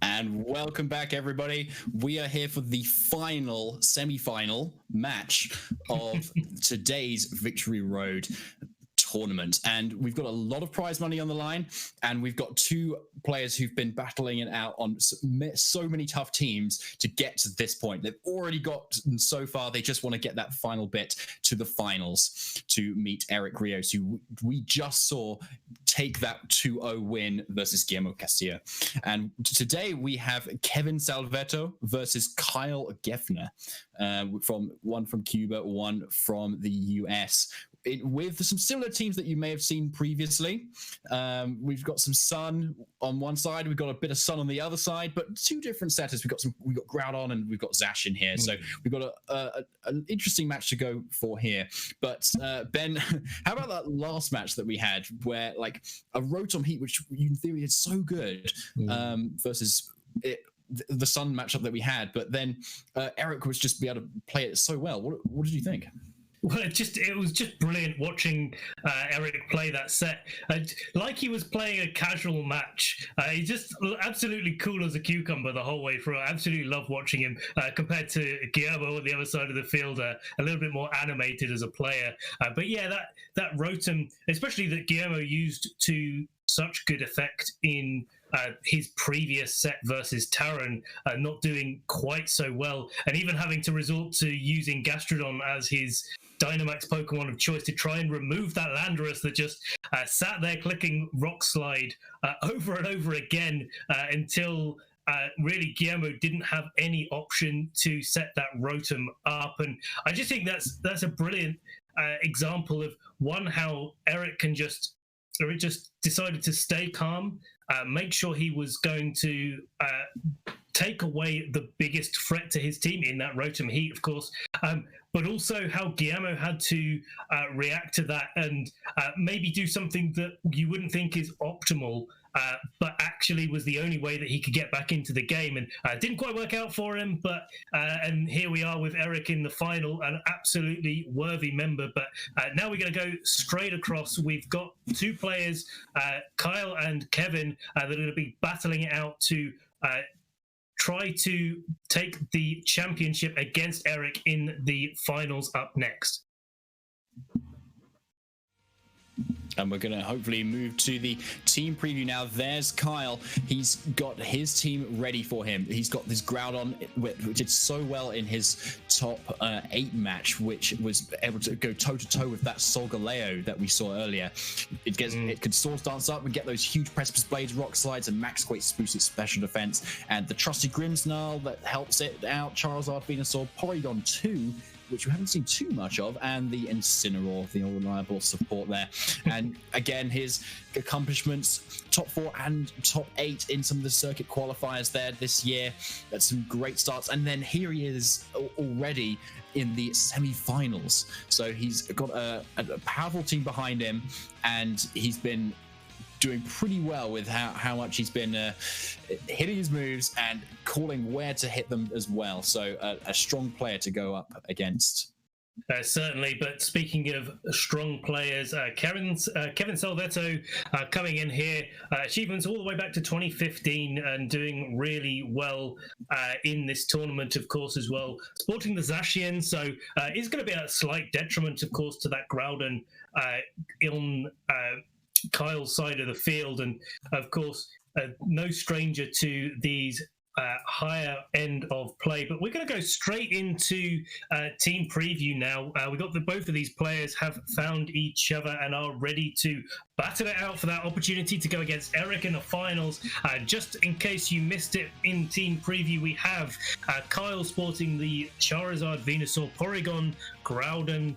And welcome back, everybody. We are here for the final semi-final match of today's Victory Road tournament, and we've got a lot of prize money on the line, and we've got two players who've been battling it out on so many tough teams to get to this point. They've already got so far, they just want to get that final bit to the finals to meet Eric Rios, who we just saw take that 2-0 win versus Guillermo Castillo. And today we have Kevin Salvetto versus Kyle Geffner, one from Cuba, one from the US. With some similar teams that you may have seen previously. We've got some Sun on one side, we've got a bit of Sun on the other side, but two different setters. We've got Groudon and we've got Zash in here, so we've got an interesting match to go for here. But Ben, how about that last match that we had, where like a Rotom Heat, which in theory is so good, versus the Sun matchup that we had, but then Eric was just be able to play it so well. What did you think? Well, it was just brilliant watching Eric play that set. Like he was playing a casual match. He's just absolutely cool as a cucumber the whole way through. I absolutely love watching him compared to Guillermo on the other side of the field, a little bit more animated as a player. But yeah, that Rotom, especially that Guillermo used to such good effect in his previous set versus Taron, not doing quite so well, and even having to resort to using Gastrodon as his Dynamax Pokemon of choice to try and remove that Landorus that just sat there clicking Rock Slide over and over again until really Guillermo didn't have any option to set that Rotom up. And I just think that's a brilliant example of how Eric just decided to stay calm, make sure he was going to take away the biggest threat to his team in that Rotom Heat, of course, but also how Guillermo had to react to that and maybe do something that you wouldn't think is optimal, but actually was the only way that he could get back into the game. And didn't quite work out for him, but and here we are with Eric in the final, an absolutely worthy member. But now we're going to go straight across. We've got two players, Kyle and Kevin, that are going to be battling it out to try to take the championship against Eric in the finals up next. And we're going to hopefully move to the team preview now. There's Kyle. He's got his team ready for him. He's got this Groudon, which did so well in his top 8 match, which was able to go toe-to-toe with that Solgaleo that we saw earlier. It could Swords Dance up and get those huge Precipice Blades, Rock Slides, and Max Quake boosts its special defense. And the trusty Grimmsnarl that helps it out, Charizard, Venusaur, Porygon 2, which we haven't seen too much of, and the Incineroar, the reliable support there. And again, his accomplishments, top 4 and top 8 in some of the circuit qualifiers there this year. That's some great starts. And then here he is already in the semi-finals. So he's got a powerful team behind him, and he's been doing pretty well with how much he's been hitting his moves and calling where to hit them as well. So a strong player to go up against. Certainly, but speaking of strong players, Kevin Salvetto coming in here, achievements all the way back to 2015 and doing really well in this tournament, of course, as well. Sporting the Zacian, so it's going to be a slight detriment, of course, to that Groudon on Kyle's side of the field, and of course no stranger to these higher end of play. But we're going to go straight into team preview now. We got both of these players have found each other and are ready to battle it out for that opportunity to go against Eric in the finals. Just in case you missed it in team preview, we have Kyle sporting the Charizard, Venusaur, Porygon, Groudon,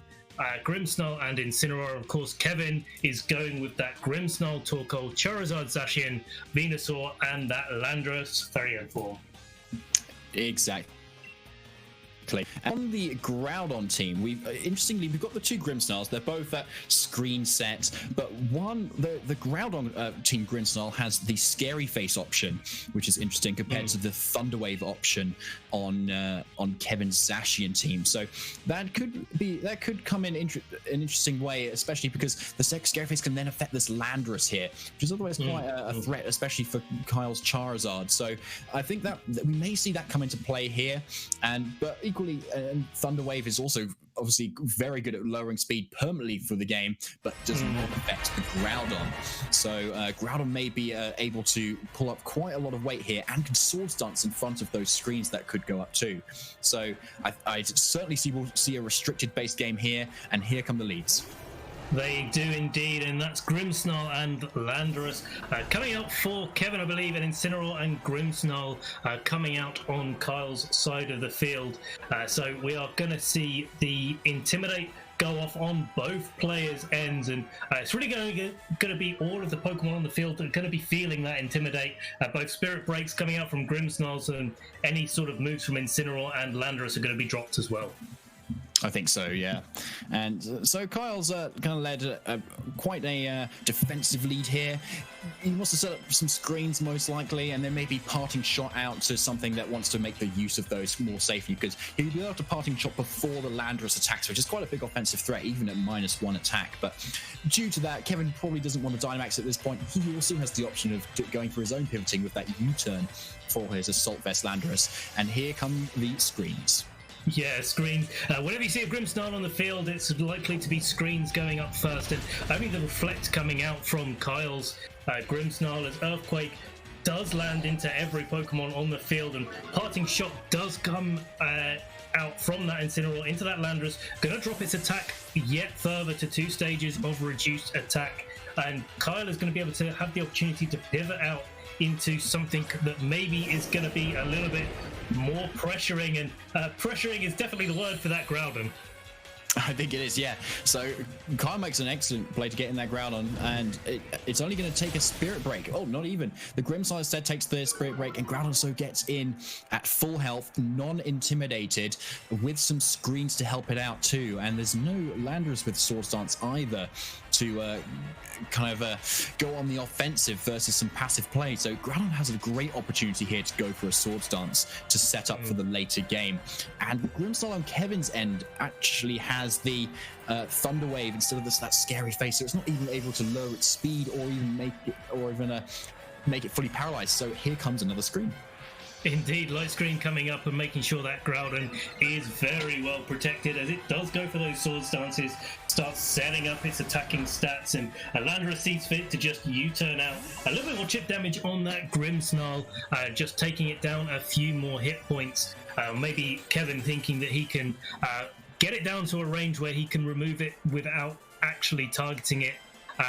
Grimmsnarl and Incineroar. Of course, Kevin is going with that Grimmsnarl, Torkoal, Charizard, Zacian, Venusaur, and that Landorus 304. Exactly. On the Groudon team, interestingly we've got the two Grimmsnarls. They're both at screen set, but the Groudon team Grimmsnarl has the scary face option, which is interesting compared to the Thunderwave option on Kevin's Zacian team. So that could come in an interesting way, especially because the scary face can then affect this Landorus here, which is otherwise quite a threat, especially for Kyle's Charizard. So I think that we may see that come into play here, but equally, Thunderwave is also obviously very good at lowering speed permanently for the game, but does not affect the Groudon. So Groudon may be able to pull up quite a lot of weight here and can Swords Dance in front of those screens that could go up too. So I certainly we'll see a restricted base game here, and here come the leads. They do indeed, and that's Grimmsnarl and Landorus coming out for Kevin, I believe, and Incineroar and Grimmsnarl coming out on Kyle's side of the field. So we are going to see the Intimidate go off on both players' ends, and it's really going to be all of the Pokemon on the field that are going to be feeling that Intimidate. Both Spirit Breaks coming out from Grimmsnarl, and any sort of moves from Incineroar and Landorus are going to be dropped as well. I think so, yeah. And so Kyle's kind of led quite a defensive lead here. He wants to set up some screens most likely, and then maybe parting shot out to something that wants to make the use of those more safely, because he'll be able to parting shot before the Landorus attacks, which is quite a big offensive threat, even at -1 attack. But due to that, Kevin probably doesn't want to Dynamax at this point. He also has the option of going for his own pivoting with that U-turn for his Assault Vest Landorus. And here come the screens. Yeah, screen. Whenever you see a Grimmsnarl on the field, it's likely to be screens going up first, and only the Reflect coming out from Kyle's Grimmsnarl as Earthquake does land into every Pokemon on the field, and Parting Shot does come out from that Incineroar into that Landorus, going to drop its attack yet further to 2 stages of reduced attack, and Kyle is going to be able to have the opportunity to pivot out into something that maybe is going to be a little bit more pressuring, and pressuring is definitely the word for that Groudon. I think it is, yeah. So Kyle makes an excellent play to get in that Groudon, and it's only going to take a Spirit Break. Oh, not even. The Grimmsnarl instead takes the Spirit Break, and Groudon so gets in at full health, non-intimidated, with some screens to help it out too. And there's no Landorus with Swords Dance either to go on the offensive versus some passive play. So Groudon has a great opportunity here to go for a Swords Dance to set up for the later game. And Grimmsnarl on Kevin's end actually has the Thunder Wave instead of that scary face, so it's not even able to lower its speed or even make it fully paralyzed. So here comes another screen. Indeed, light screen coming up and making sure that Groudon is very well protected as it does go for those Swords Dances, starts setting up its attacking stats, and Landorus sees fit to just U-turn out. A little bit more chip damage on that Grimmsnarl, just taking it down a few more hit points. Maybe Kevin thinking that he can get it down to a range where he can remove it without actually targeting it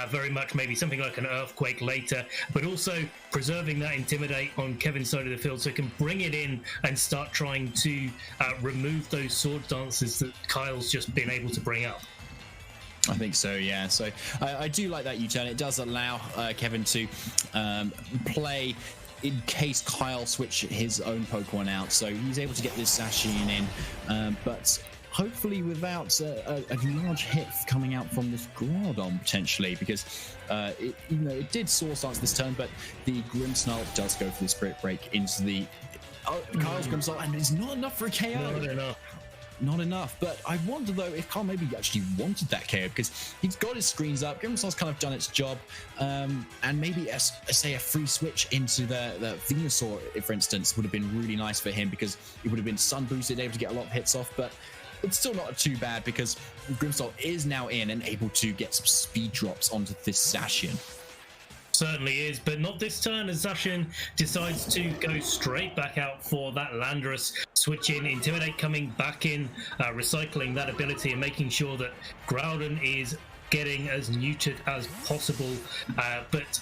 very much, maybe something like an Earthquake later, but also preserving that Intimidate on Kevin's side of the field so he can bring it in and start trying to remove those Sword Dances that Kyle's just been able to bring up. I think so, yeah. So I do like that U-turn. It does allow Kevin to play in case Kyle switch his own Pokemon out. So he's able to get this Zacian in, but hopefully without a large hit coming out from this Groudon potentially, because it did Swords Dance this turn, but the Grimmsnarl does go for the Spirit Break into the Kyle's Grimmsnarl, and it's not enough for a KO. Not enough. But I wonder though if Kyle maybe actually wanted that KO, because he's got his screens up. Grimmsnarl's kind of done its job, and maybe say a free switch into the Venusaur, for instance, would have been really nice for him, because it would have been sun boosted, able to get a lot of hits off. But it's still not too bad, because Grimmsnarl is now in and able to get some speed drops onto this Zacian. Certainly is, but not this turn, as Zacian decides to go straight back out for that Landorus, switching Intimidate coming back in, recycling that ability and making sure that Groudon is getting as neutered as possible. But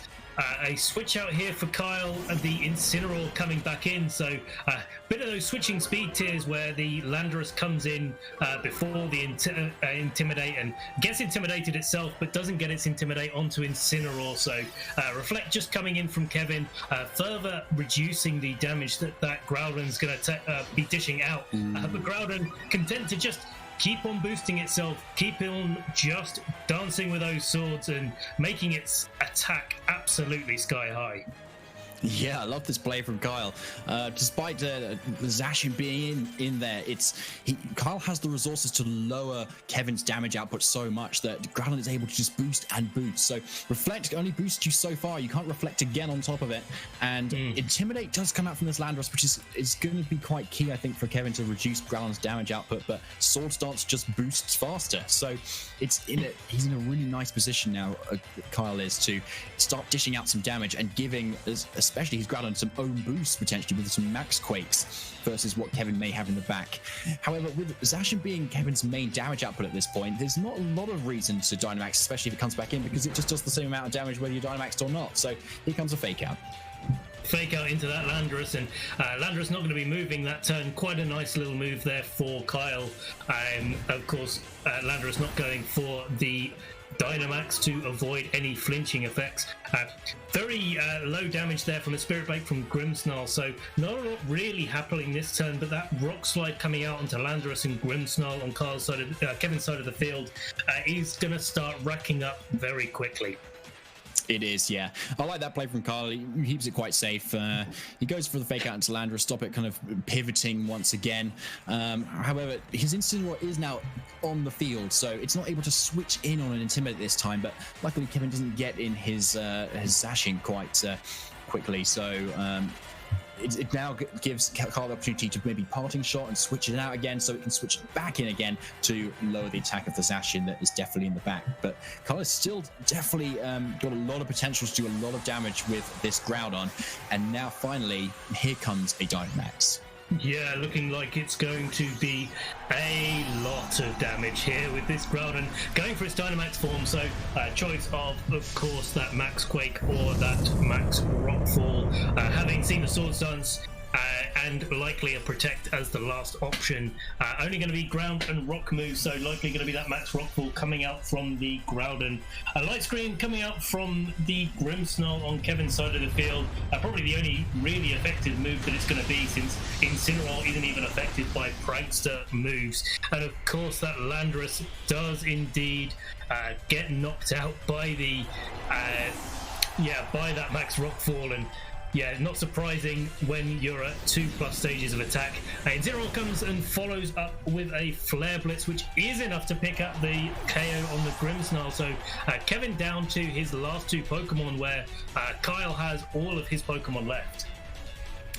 A switch out here for Kyle, and the Incineroar coming back in. So a bit of those switching speed tiers where the Landorus comes in before the Intimidate and gets intimidated itself, but doesn't get its Intimidate onto Incineroar. So Reflect just coming in from Kevin, further reducing the damage that Groudon's going to be dishing out. But Groudon content to just keep on boosting itself, keep on just dancing with those swords and making its attack absolutely sky high. Yeah, I love this play from Kyle. Despite Zacian being in there, Kyle has the resources to lower Kevin's damage output so much that Groudon is able to just boost and boost. So Reflect only boosts you so far. You can't Reflect again on top of it. And Intimidate does come out from this Landorus, which is going to be quite key, I think, for Kevin to reduce Groudon's damage output. But Swords Dance just boosts faster. So he's in a really nice position now, Kyle is, to start dishing out some damage and giving especially his Groudon some own boosts potentially with some max quakes versus what Kevin may have in the back. However, with Zacian being Kevin's main damage output at this point, there's not a lot of reason to Dynamax, especially if it comes back in, because it just does the same amount of damage whether you're Dynamaxed or not. So here comes a fake out. Fake out into that Landorus, and Landorus not going to be moving that turn. Quite a nice little move there for Kyle. Of course, Landorus not going for the Dynamax to avoid any flinching effects. Very low damage there from a Spirit Break from Grimmsnarl, so not a lot really happening this turn, but that Rock Slide coming out onto Landorus and Grimmsnarl on Kevin's side of the field is going to start racking up very quickly. It is, yeah. I like that play from Kyle. He keeps it quite safe. He goes for the fake out into Landorus, stop it kind of pivoting once again. However, his Incineroar is now on the field, so it's not able to switch in on an Intimidate this time, but luckily Kevin doesn't get in his Zacian quite quickly, so it now gives Kyle the opportunity to maybe Parting Shot and switch it out again, so it can switch back in again to lower the attack of the Zacian that is definitely in the back. But Kyle has still definitely got a lot of potential to do a lot of damage with this Groudon, and now finally here comes a Dynamax. Yeah, looking like it's going to be a lot of damage here with this Groudon going for its Dynamax form. So choice of course, that Max Quake or that Max Rockfall. Having seen the Swords Dance and likely a Protect as the last option. Only going to be Ground and Rock moves, so likely going to be that Max Rockfall coming out from the Groudon. A Light Screen coming out from the Grimmsnarl on Kevin's side of the field. Probably the only really effective move that it's going to be, since Incineroar isn't even affected by Prankster moves. And of course that Landorus does indeed get knocked out by the by that Max Rockfall, and yeah, not surprising when you're at 2+ stages of attack. Incineroar comes and follows up with a Flare Blitz, which is enough to pick up the KO on the Grimmsnarl. So Kevin down to his last 2 Pokemon, where Kyle has all of his Pokemon left.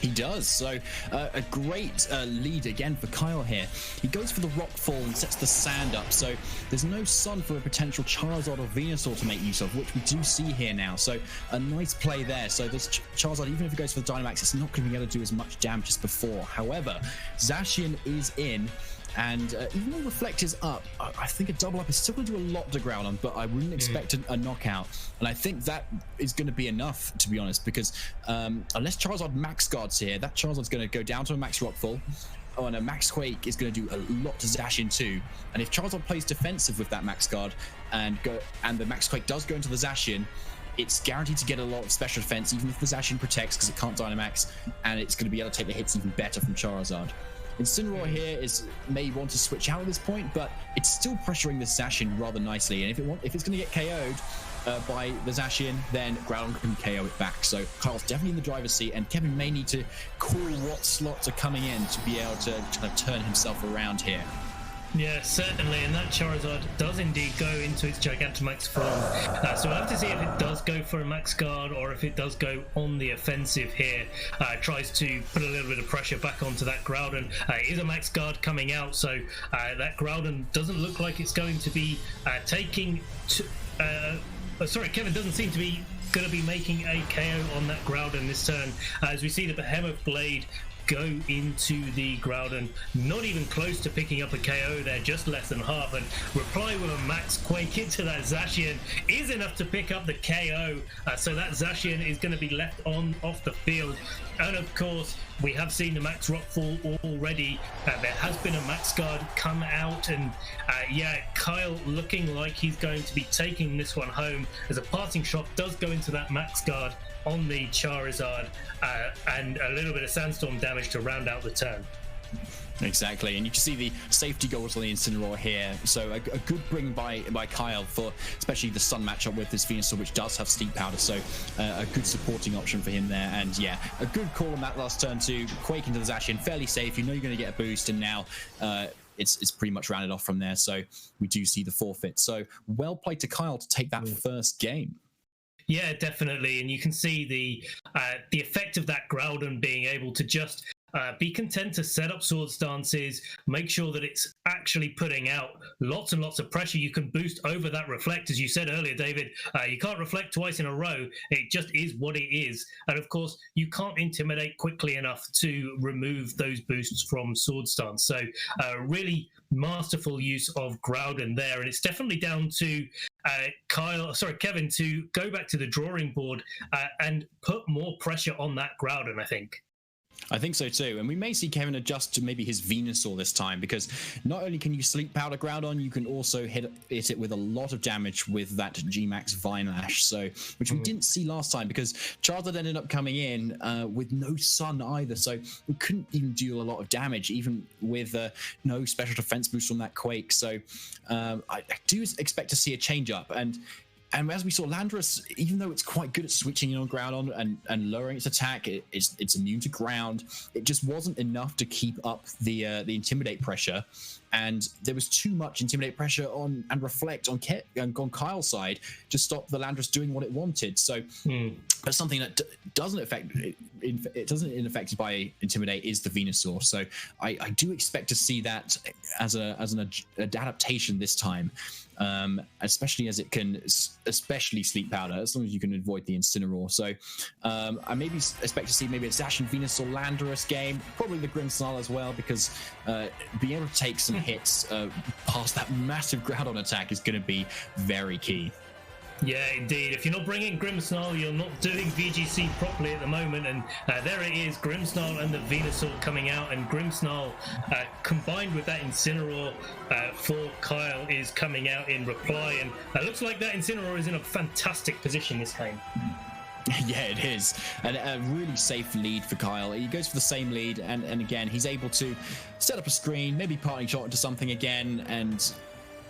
He does. So a great lead again for Kyle here. He goes for the Rockfall and sets the sand up. So there's no sun for a potential Charizard or Venusaur to make use of, which we do see here now. So a nice play there. So this Charizard, even if it goes for the Dynamax, it's not going to be able to do as much damage as before. However, Zacian is in. And even though Reflect is up, I think a double up is still going to do a lot to Groudon, but I wouldn't expect a knockout. And I think that is going to be enough, to be honest, because unless Charizard Max Guards here, that Charizard's going to go down to a Max Rockfall. Oh, and a Max Quake is going to do a lot to Zacian too. And if Charizard plays defensive with that Max Guard and the Max Quake does go into the Zacian, it's guaranteed to get a lot of special defense, even if the Zacian protects, because it can't Dynamax, and it's going to be able to take the hits even better from Charizard. Incineroar here may want to switch out at this point, but it's still pressuring the Zacian rather nicely. And if it's going to get KO'd by the Zacian, then Groudon can KO it back. So Kyle's definitely in the driver's seat, and Kevin may need to call what slots are coming in to be able to kind of turn himself around here. Yeah, certainly, and that Charizard does indeed go into its Gigantamax form. So we'll have to see if it does go for a Max Guard or if it does go on the offensive here. Tries to put a little bit of pressure back onto that Groudon. Is a Max Guard coming out, so that Groudon doesn't look like it's going to be taking... Kevin doesn't seem to be going to be making a KO on that Groudon this turn, as we see the Behemoth Blade go into the Groudon, not even close to picking up a KO there, just less than half, and reply with a Max Quake into that Zacian is enough to pick up the KO, so that Zacian is going to be left off the field. And of course, we have seen the Max Rock fall already. There has been a Max Guard come out, and Kyle looking like he's going to be taking this one home, as a parting shot does go into that Max Guard on the Charizard, and a little bit of Sandstorm damage to round out the turn. Exactly, and you can see the safety goals on the Incineroar here. So a good bring by Kyle for especially the Sun matchup with this Venusaur, which does have Steep Powder. So a good supporting option for him there. And yeah, a good call on that last turn to Quake into the Zacian, fairly safe. You know you're going to get a boost, and now it's pretty much rounded off from there. So we do see the forfeit. So well played to Kyle to take that first game. Yeah, definitely, and you can see the effect of that Groudon being able to just be content to set up sword stances, make sure that it's actually putting out lots and lots of pressure. You can boost over that reflect, as you said earlier, David. You can't reflect twice in a row. It just is what it is. And of course, you can't intimidate quickly enough to remove those boosts from sword stance. So really masterful use of Groudon there. And it's definitely down to Kevin to go back to the drawing board and put more pressure on that Groudon, I think so too, and we may see Kevin adjust to maybe his Venusaur this time, because not only can you Sleep Powder Groudon, you can also hit it with a lot of damage with that G-Max Vine Lash, so which we didn't see last time, because Charizard ended up coming in with no Sun either, so we couldn't even deal a lot of damage, even with no special defense boost from that Quake. So I do expect to see a change up, and as we saw, Landorus, even though it's quite good at switching in on Groudon and lowering its attack, it's immune to ground. It just wasn't enough to keep up the Intimidate pressure, and there was too much Intimidate pressure and Reflect on Kyle's side to stop the Landorus doing what it wanted. So that's something that doesn't affected by Intimidate is the Venusaur. So I do expect to see that as an adaptation this time. Especially as it can, especially Sleep Powder, as long as you can avoid the Incineroar. So I maybe expect to see maybe a Zacian, Venusaur, Landorus game, probably the Grimmsnarl as well, because being able to take some hits past that massive Groudon attack is going to be very key. Yeah, indeed. If you're not bringing Grimmsnarl, you're not doing VGC properly at the moment. And there it is, Grimmsnarl and the Venusaur coming out. And Grimmsnarl, combined with that Incineroar for Kyle, is coming out in reply. And it looks like that Incineroar is in a fantastic position this game. Yeah, it is. And a really safe lead for Kyle. He goes for the same lead. And again, he's able to set up a screen, maybe parting shot into something again. And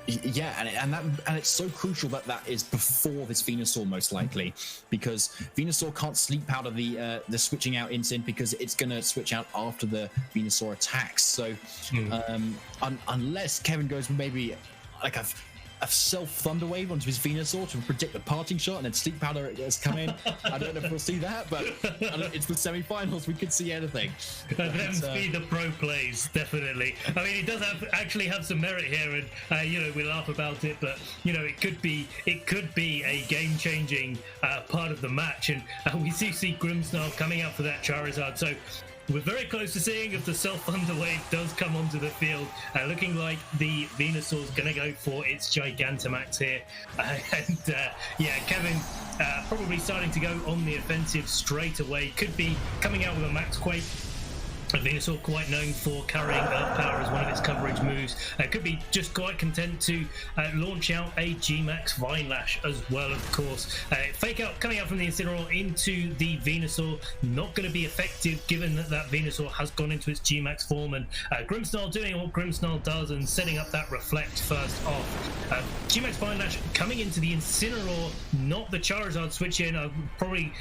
yeah, and it's so crucial that is before this Venusaur, most likely, because Venusaur can't Sleep Powder the switching out instant, because it's going to switch out after the Venusaur attacks. So unless Kevin goes maybe like a self Thunder Wave onto his Venusaur to predict the parting shot, and then Sleep Powder has come in. I don't know if we'll see that, but it's the semi-finals. We could see anything. Them be the pro plays, definitely. I mean, it does actually have some merit here, and we laugh about it, but it could be a game-changing part of the match, and we see Grimmsnarl coming out for that Charizard. So we're very close to seeing if the Self-Thunder Wave does come onto the field. Looking like the Venusaur's going to go for its Gigantamax here. Kevin probably starting to go on the offensive straight away. Could be coming out with a Max Quake. Venusaur quite known for carrying Earth Power as one of its coverage moves. Could be just quite content to launch out a G-Max Vine Lash as well, of course. Fake Out coming out from the Incineroar into the Venusaur. Not going to be effective given that Venusaur has gone into its G-Max form. And Grimmsnarl doing what Grimmsnarl does and setting up that Reflect first off. G-Max Vine Lash coming into the Incineroar, not the Charizard switch in. Probably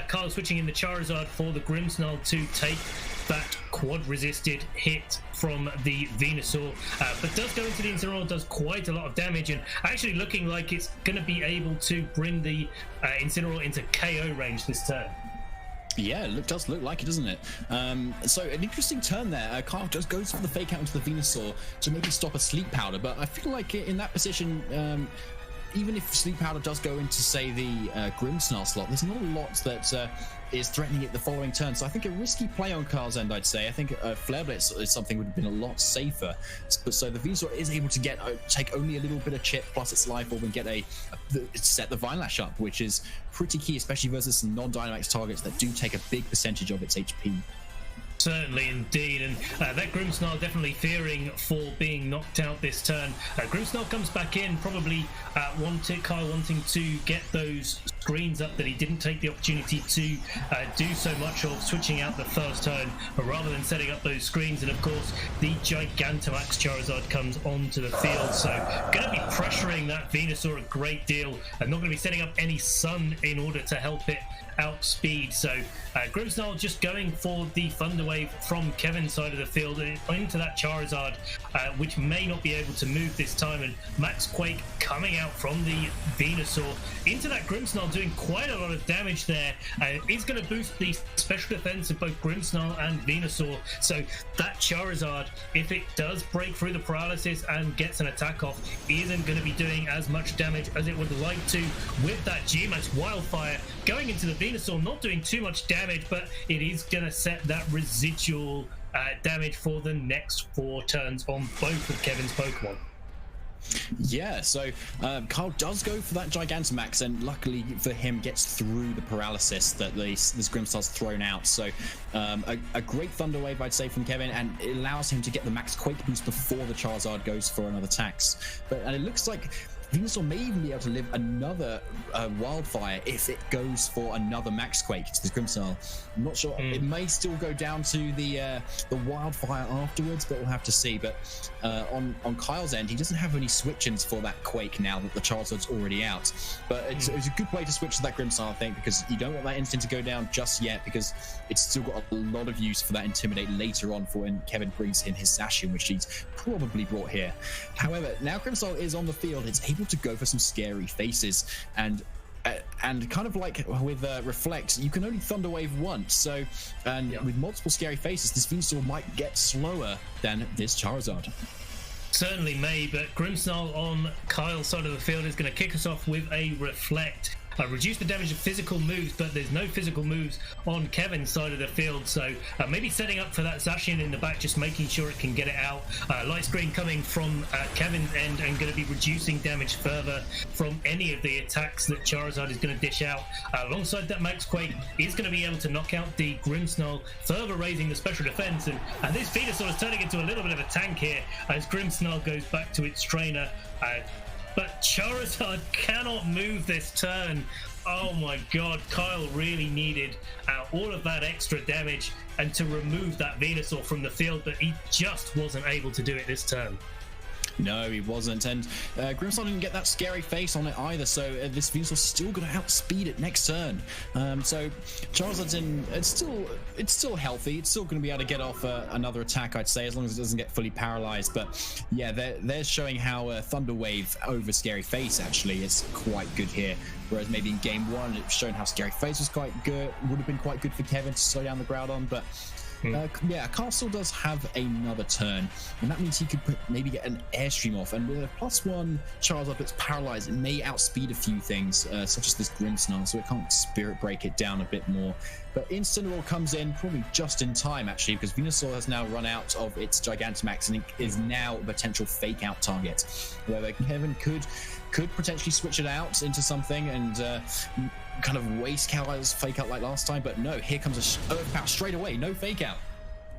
Kyle switching in the Charizard for the Grimmsnarl to take that quad resisted hit from the Venusaur, but does go into the Incineroar, does quite a lot of damage, and actually looking like it's going to be able to bring the Incineroar into KO range this turn. Yeah, it does look like it, doesn't it? So an interesting turn there. Kyle just goes for the fake out into the Venusaur to maybe stop a Sleep Powder, but I feel like in that position, even if Sleep Powder does go into, say, the Grimmsnarl slot, there's not a lot that is threatening it the following turn. So I think a risky play on Kyle's end, I'd say. I think Flare Blitz is something would have been a lot safer. So the Venusaur is able to take only a little bit of chip plus its life orb and get set the Vine Lash up, which is pretty key, especially versus some non-Dynamax targets that do take a big percentage of its HP. Certainly indeed, and that Grimmsnarl definitely fearing for being knocked out this turn. Grimmsnarl comes back in, probably Kyle wanting to get those screens up that he didn't take the opportunity to do so much of, switching out the first turn rather than setting up those screens. And of course the Gigantamax Charizard comes onto the field, so going to be pressuring that Venusaur a great deal and not going to be setting up any Sun in order to help it outspeed. So Grimmsnarl just going for the Thunder Wave from Kevin's side of the field into that Charizard, which may not be able to move this time, and Max Quake coming out from the Venusaur into that Grimmsnarl, doing quite a lot of damage there. Is going to boost the special defense of both Grimmsnarl and Venusaur, so that Charizard, if it does break through the paralysis and gets an attack off, isn't going to be doing as much damage as it would like to, with that G-Max Wildfire going into the Venusaur, not doing too much damage, but it is going to set that residual damage for the next 4 turns on both of Kevin's Pokemon. Yeah, so Kyle does go for that Gigantamax, and luckily for him gets through the paralysis that this Grimmsnarl's thrown out. So a great Thunder Wave, I'd say, from Kevin, and it allows him to get the Max Quake boost before the Charizard goes for another tax. And it looks like Venusaur may even be able to live another Wildfire if it goes for another Max Quake to the Grimmsnarl. I'm not sure. It may still go down to the Wildfire afterwards, but we'll have to see. But on Kyle's end, he doesn't have any switch-ins for that Quake now that the Charizard's already out. But it's a good way to switch to that Grimmsnarl, I think, because you don't want that instant to go down just yet, because it's still got a lot of use for that Intimidate later on for when Kevin brings in his Zacian, which he's probably brought here. However, now Grimmsnarl is on the field. It's able to go for some scary faces, and kind of like with Reflect, you can only Thunder Wave once, so with multiple scary faces, this Venusaur might get slower than this Charizard. Certainly may, but Grimmsnarl on Kyle's side of the field is going to kick us off with a Reflect. Reduce the damage of physical moves, but there's no physical moves on Kevin's side of the field, so maybe setting up for that Zacian in the back, just making sure it can get it out. Light Screen coming from Kevin's end and going to be reducing damage further from any of the attacks that Charizard is going to dish out. Alongside that, Max Quake is going to be able to knock out the Grimmsnarl, further raising the special defense, and this Venusaur is turning into a little bit of a tank here as Grimmsnarl goes back to its trainer. But Charizard cannot move this turn. Oh my god, Kyle really needed all of that extra damage and to remove that Venusaur from the field, but he just wasn't able to do it this turn. No, he wasn't, and Grimmsnarl didn't get that scary face on it either, so this Venusaur's still going to outspeed it next turn. So Charizard's in, it's still healthy, it's still going to be able to get off another attack, I'd say, as long as it doesn't get fully paralyzed. But yeah, they're showing how Thunder Wave over Scary Face actually is quite good here, whereas maybe in game 1 it's shown how Scary Face was quite good, would have been quite good for Kevin to slow down the Groudon, but yeah, Castle does have another turn, and that means he could maybe get an Airstream off, and with a +1 Charizard that's paralyzed, it may outspeed a few things, such as this Grimmsnarl, so it can't Spirit Break it down a bit more. But Incineroar comes in probably just in time, actually, because Venusaur has now run out of its Gigantamax, and it is now a potential Fake Out target. Whether Kevin could potentially switch it out into something and kind of waste Kyle's Fake Out like last time, but no, here comes a Earth Power straight away, no Fake Out.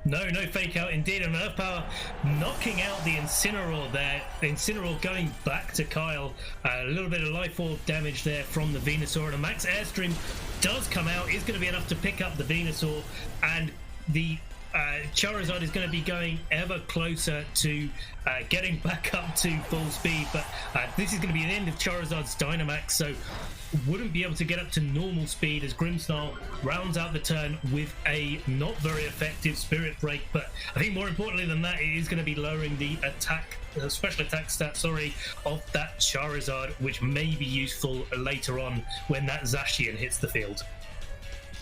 No Fake Out indeed, and Earth Power knocking out the Incineroar there. The Incineroar going back to Kyle. A little bit of Life Orb damage there from the Venusaur, and a Max Airstream does come out, is going to be enough to pick up the Venusaur, and the Charizard is going to be going ever closer to getting back up to full speed, but this is going to be the end of Charizard's Dynamax, so wouldn't be able to get up to normal speed as Grimmsnarl rounds out the turn with a not very effective Spirit Break. But I think more importantly than that, it is going to be lowering the special attack stat, of that Charizard, which may be useful later on when that Zacian hits the field.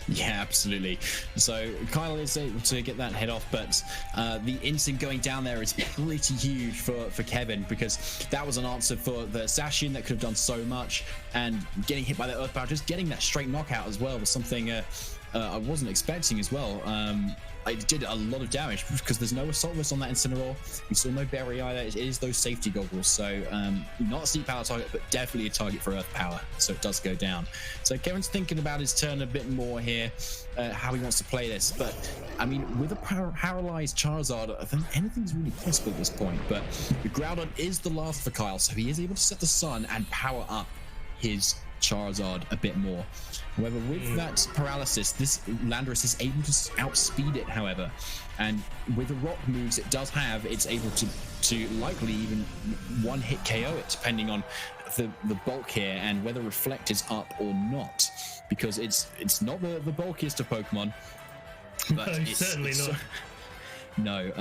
Yeah, absolutely. So Kyle is able to get that head off, but the instant going down there is pretty huge for Kevin, because that was an answer for the Zacian that could have done so much, and getting hit by the Earth Power, just getting that straight knockout as well was something I wasn't expecting as well. It did a lot of damage because there's no assault vest on that Incineroar. We saw no berry either. It is those safety goggles, so not a steep power target, but definitely a target for earth power, so it does go down. So Kevin's thinking about his turn a bit more here, how he wants to play this. But I mean, with a paralyzed Charizard, I think anything's really possible at this point. But the Groudon is the last for Kyle, so he is able to set the sun and power up his Charizard a bit more. However, with that paralysis, this Landorus is able to outspeed it, however, and with the rock moves it does have, it's able to likely even one-hit KO it, depending on the bulk here and whether Reflect is up or not, because it's not the bulkiest of Pokemon, but no, it's certainly not. No,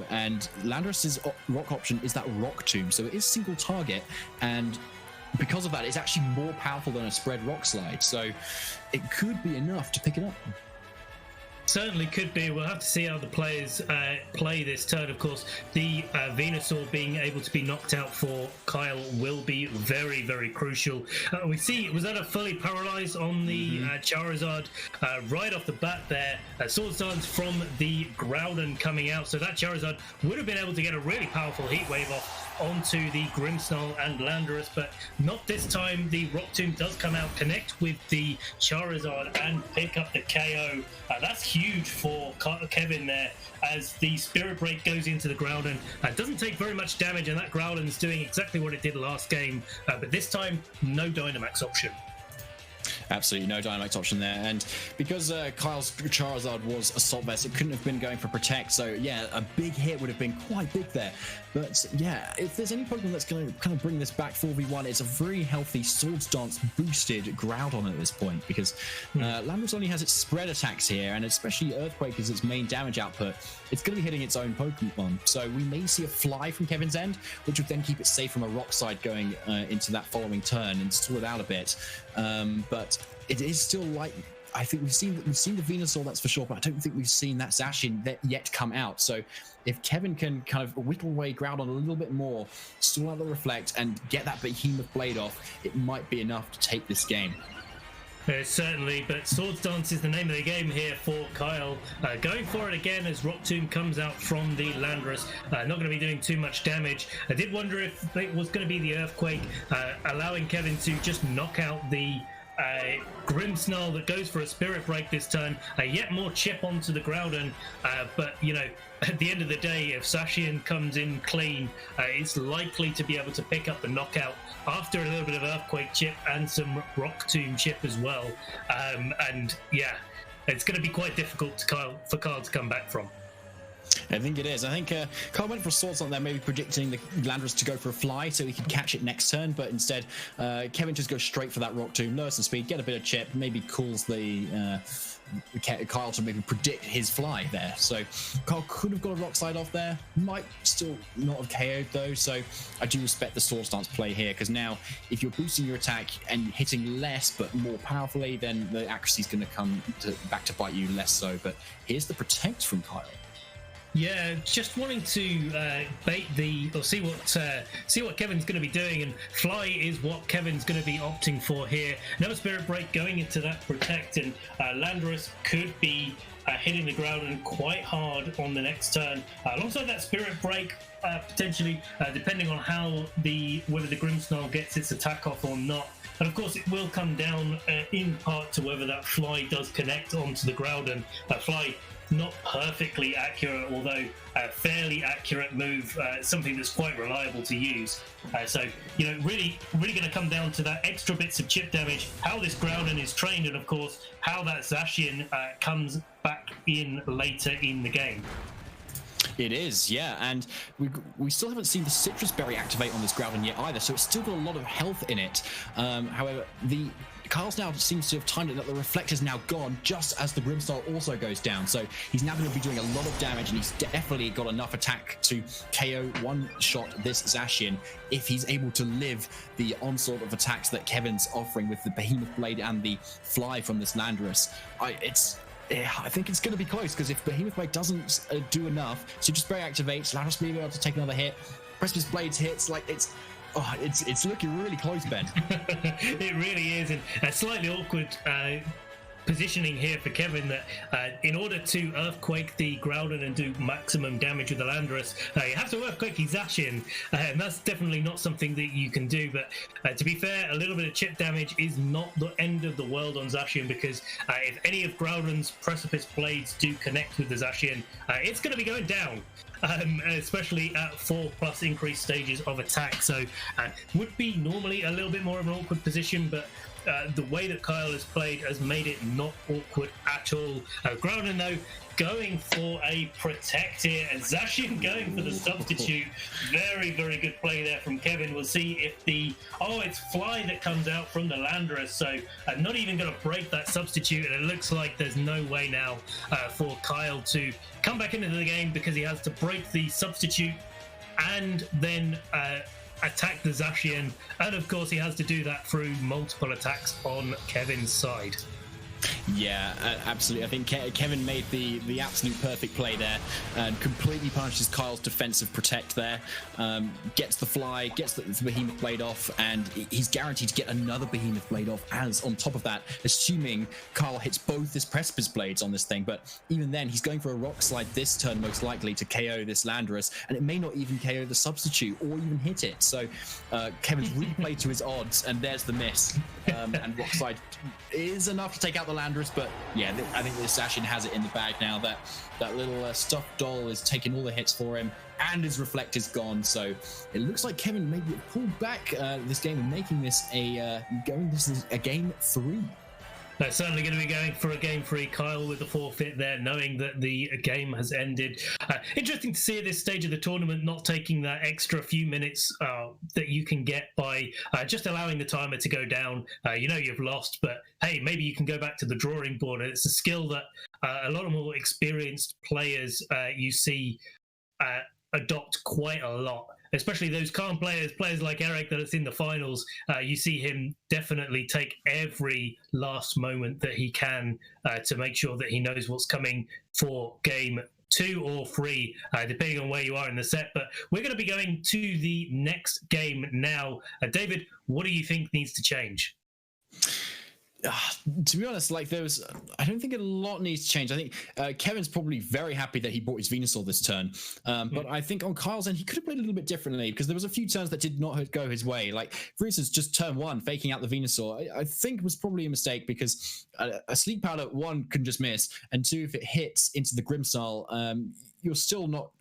and Landorus's rock option is that Rock Tomb, so it is single target, and because of that, it's actually more powerful than a spread rock slide, so it could be enough to pick it up. Certainly could be. We'll have to see how the players play this turn. Of course, the Venusaur being able to be knocked out for Kyle will be very, very crucial. We see, was that a fully paralyzed on the Charizard right off the bat there? Swords Dance from the Groudon coming out, so that Charizard would have been able to get a really powerful Heat Wave off onto the Grimmsnarl and Landorus, but not this time. The Rock Tomb does come out, connect with the Charizard and pick up the KO. That's huge for Kevin there, as the Spirit Break goes into the Groudon. Doesn't take very much damage, and that Groudon's doing exactly what it did last game, but this time no Dynamax option. Absolutely no Dynamax option there, and because Kyle's Charizard was Assault Vest, it couldn't have been going for Protect, so yeah, a big hit would have been quite big there. But yeah, if there's any Pokemon that's going to kind of bring this back 4v1, it's a very healthy Swords Dance boosted Groudon at this point, because Landorus only has its spread attacks here, and especially Earthquake as its main damage output, it's going to be hitting its own Pokemon. So we may see a Fly from Kevin's end, which would then keep it safe from a Rock Slide going into that following turn and stall it out a bit. But it is still like, I think we've seen the Venusaur, that's for sure, but I don't think we've seen that Zacian yet come out. So if Kevin can kind of whittle away Groudon a little bit more, stall out the Reflect, and get that Behemoth Blade off, it might be enough to take this game. Certainly, but Swords Dance is the name of the game here for Kyle. Going for it again as Rock Tomb comes out from the Landorus. Not going to be doing too much damage. I did wonder if it was going to be the Earthquake, allowing Kevin to just knock out the Grimmsnarl that goes for a Spirit Break this turn. Yet more chip onto the Groudon, but you know, at the end of the day, if Zacian comes in clean, it's likely to be able to pick up the knockout after a little bit of Earthquake chip and some Rock Tomb chip as well. And yeah, it's going to be quite difficult for Kyle to come back from. I think it is. I think Kyle went for a Swords Dance there, maybe predicting the Landorus to go for a Fly so he could catch it next turn, but instead Kevin just goes straight for that Rock Tomb, lower some speed, get a bit of chip, maybe calls the Kyle to maybe predict his Fly there. So Kyle could have got a Rock Slide off there, might still not have KO'd though, so I do respect the Swords Dance play here, because now if you're boosting your attack and hitting less but more powerfully, then the accuracy is going to come back to bite you less so. But here's the Protect from Kyle. Yeah, just wanting to bait or see what Kevin's going to be doing, and Fly is what Kevin's going to be opting for here. Another Spirit Break going into that Protect, and Landorus could be hitting the Groudon quite hard on the next turn. Alongside that Spirit Break, potentially, depending on whether the Grimmsnarl gets its attack off or not. And of course, it will come down in part to whether that Fly does connect onto the Groudon. Fly, not perfectly accurate, although a fairly accurate move, something that's quite reliable to use. So, you know, really going to come down to that extra bits of chip damage, how this Groudon is trained, and of course, how that Zacian comes back in later in the game. It is, yeah, and we still haven't seen the Citrus Berry activate on this Groudon yet either, so it's still got a lot of health in it. However, Kyle's now seems to have timed it that the Reflect is now gone just as the Grimmsnarl also goes down, so he's now going to be doing a lot of damage, and he's definitely got enough attack to KO one-shot this Zacian if he's able to live the onslaught of attacks that Kevin's offering with the Behemoth Blade and the Fly from this Landorus. I think it's going to be close, because if Behemoth Blade doesn't do enough, Citrus Berry activates, Landorus will be able to take another hit, Precipice Blades hits, like it's looking really close, Ben. It really is, and a slightly awkward positioning here for Kevin that in order to Earthquake the Groudon and do maximum damage with the Landorus, you have to Earthquake his Zacian, and that's definitely not something that you can do. But to be fair, a little bit of chip damage is not the end of the world on Zacian, because if any of Groudon's Precipice Blades do connect with the Zacian, it's going to be going down. Especially at 4+ increased stages of attack. So would be normally a little bit more of an awkward position, but the way that Kyle has played has made it not awkward at all. Groudon, though, going for a protect here, and Zacian going for the substitute. Very, very good play there from Kevin. We'll see if it's Fly that comes out from the Landorus, so not even going to break that substitute, and it looks like there's no way now for Kyle to come back into the game, because he has to break the substitute and then attack the Zacian, and of course he has to do that through multiple attacks on Kevin's side. Yeah, absolutely. I think Kevin made the absolute perfect play there and completely punishes Kyle's defensive protect there. Gets the fly, gets the Behemoth Blade off, and he's guaranteed to get another Behemoth Blade off as on top of that, assuming Kyle hits both his Precipice Blades on this thing. But even then, he's going for a Rock Slide this turn, most likely, to KO this Landorus, and it may not even KO the substitute or even hit it. So Kevin's really played to his odds, and there's the miss. And Rock Slide is enough to take out the Landorus, but yeah, I think the Zacian has it in the bag now. That little stuffed doll is taking all the hits for him, and his Reflect is gone. So it looks like Kevin maybe pulled back this game and making this a game 3. They're certainly going to be going for a game 3. Kyle with the forfeit there, knowing that the game has ended. Interesting to see at this stage of the tournament not taking that extra few minutes that you can get by just allowing the timer to go down. You've lost, but hey, maybe you can go back to the drawing board. It's a skill that a lot of more experienced players you see adopt quite a lot. Especially those calm players like Eric that is in the finals. You see him definitely take every last moment that he can to make sure that he knows what's coming for game 2 or 3, depending on where you are in the set. But we're going to be going to the next game now. David, what do you think needs to change? To be honest, I don't think a lot needs to change. I think Kevin's probably very happy that he bought his Venusaur this turn. But I think on Kyle's end, he could have played a little bit differently, because there was a few turns that did not go his way. Like, for instance, just turn 1, faking out the Venusaur, I think was probably a mistake, because a Sleep Powder, 1, can just miss, and 2, if it hits into the Grimmsnarl, you're still not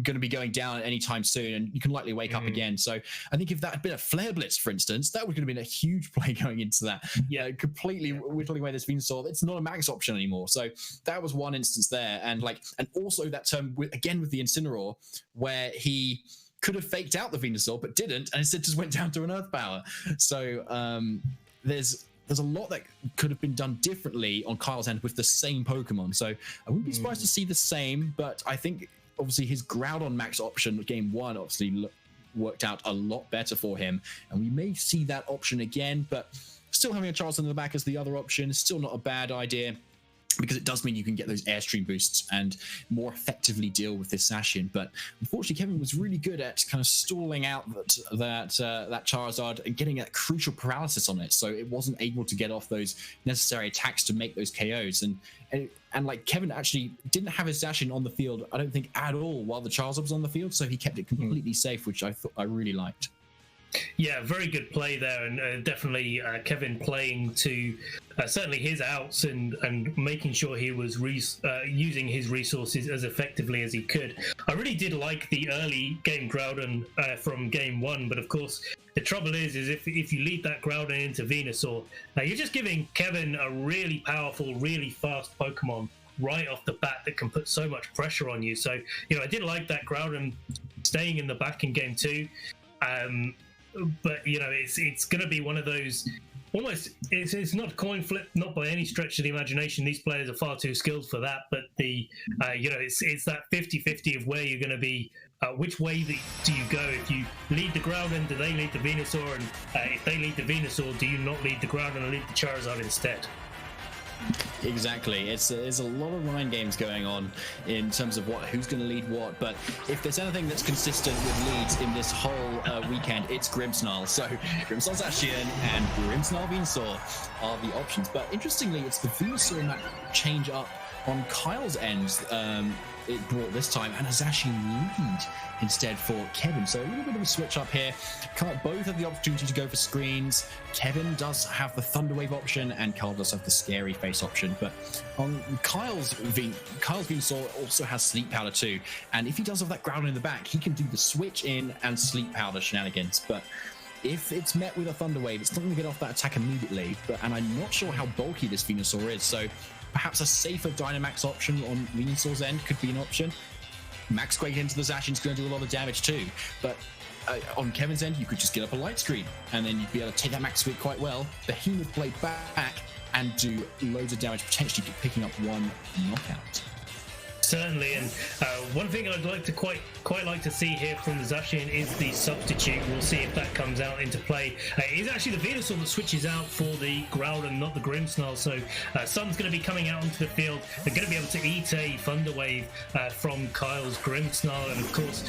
going to be going down anytime soon, and you can likely wake up again. So I think if that had been a Flare Blitz, for instance, that would have been a huge play going into that. Yeah, completely whittling away this Venusaur. It's not a max option anymore. So that was one instance there, and also that turn with the Incineroar, where he could have faked out the Venusaur but didn't, and instead just went down to an Earth Power. So there's a lot that could have been done differently on Kyle's end with the same Pokemon. So I wouldn't be surprised to see the same, but I think obviously his Groudon max option game 1 obviously worked out a lot better for him, and we may see that option again. But still having a Charizard in the back as the other option is still not a bad idea, because it does mean you can get those Airstream boosts and more effectively deal with this Zacian. But unfortunately, Kevin was really good at kind of stalling out that Charizard and getting that crucial paralysis on it, so it wasn't able to get off those necessary attacks to make those KOs. And like, Kevin actually didn't have his Zacian on the field, I don't think, at all while the Charizard was on the field, so he kept it completely safe, which I really liked. Yeah, very good play there, and definitely Kevin playing to certainly his outs and making sure he was using his resources as effectively as he could. I really did like the early game Groudon from game 1, but of course the trouble is if you lead that Groudon into Venusaur, you're just giving Kevin a really powerful, really fast Pokemon right off the bat that can put so much pressure on you. So, I did like that Groudon staying in the back in game 2. But it's going to be one of those almost. It's not a coin flip, not by any stretch of the imagination. These players are far too skilled for that. But it's that 50-50 of where you're going to be. Which way do you go? If you lead the Groudon, do they lead the Venusaur? And if they lead the Venusaur, do you not lead the Groudon and lead the Charizard instead? Exactly. There's a lot of mind games going on in terms of who's going to lead what. But if there's anything that's consistent with leads in this whole weekend, it's Grimmsnarl. So Grimmsnarl Zacian and Grimmsnarl Venusaur are the options. But interestingly, it's the Venusaur that change up on Kyle's end. It brought this time, and a Zacian lead instead for Kevin. So a little bit of a switch up here. Both have the opportunity to go for screens. Kevin does have the Thunder Wave option, and Kyle does have the Scary Face option. But on Kyle's Venusaur also has Sleep Powder too. And if he does have that Groudon in the back, he can do the switch in and Sleep Powder shenanigans. But if it's met with a Thunder Wave, it's not going to get off that attack immediately. And I'm not sure how bulky this Venusaur is. So perhaps a safer Dynamax option on Venusaur's end could be an option. Max Quake into the Zacian's going to do a lot of damage too, but on Kevin's end, you could just get up a Light Screen, and then you'd be able to take that Max Quake quite well, Behemoth Blade back, and do loads of damage, potentially picking up one knockout. Certainly, and one thing I'd like to quite like to see here from the Zacian is the substitute. We'll see if that comes out into play. It's actually the Venusaur that switches out for the Groudon, not the Grimmsnarl. So Sun's going to be coming out onto the field. They're going to be able to eat a Thunder Wave from Kyle's Grimmsnarl, and of course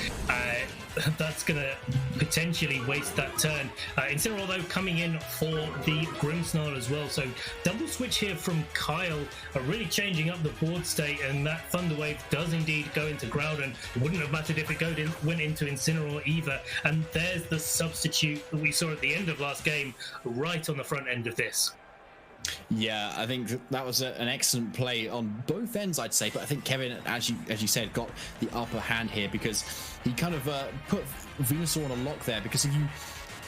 that's going to potentially waste that turn. Incineroar though coming in for the Grimmsnarl as well. So double switch here from Kyle, really changing up the board state, and that Thunder Wave does indeed go into Groudon. Wouldn't have mattered if it went into Incineroar either. And there's the substitute that we saw at the end of last game, right on the front end of this. Yeah, I think that was an excellent play on both ends, I'd say. But I think Kevin, as you said, got the upper hand here because he kind of put Venusaur on a lock there. Because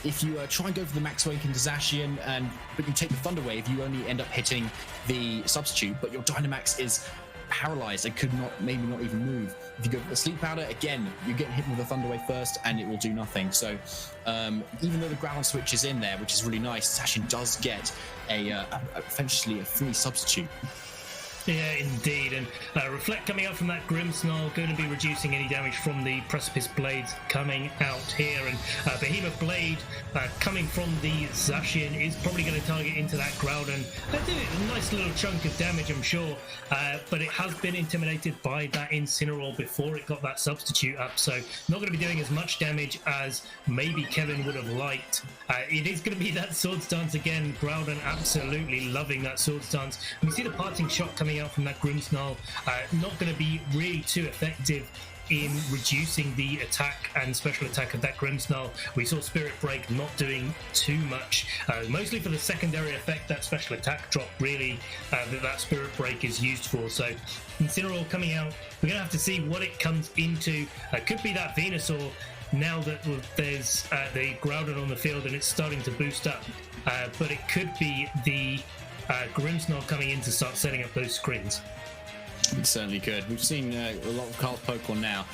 if you try and go for the Max Wake into Zacian, but you take the Thunder Wave, you only end up hitting the substitute. But your Dynamax is paralyzed and could maybe not even move. If you go for the Sleep Powder, again, you get hit with a Thunder Wave first and it will do nothing. So even though the Ground switch is in there, which is really nice, Zacian does get essentially a free substitute. Yeah, indeed. And Reflect coming out from that Grimmsnarl, going to be reducing any damage from the Precipice Blades coming out here. And Behemoth Blade coming from the Zacian is probably going to target into that Groudon. Did a nice little chunk of damage, I'm sure, but it has been intimidated by that Incineroar before it got that substitute up, so not going to be doing as much damage as maybe Kevin would have liked. It is going to be that Sword Stance again. Groudon absolutely loving that Sword Stance. And we see the Parting Shot coming out from that Grimmsnarl, not going to be really too effective in reducing the attack and special attack of that Grimmsnarl. We saw Spirit Break not doing too much, mostly for the secondary effect, that special attack drop really that Spirit Break is used for. So Incineroar coming out, we're going to have to see what it comes into. Could be that Venusaur now that there's the Groudon on the field and it's starting to boost up, but it could be the Grimmsnarl coming in to start setting up those screens. It certainly could. We've seen a lot of Carl's Pokemon now.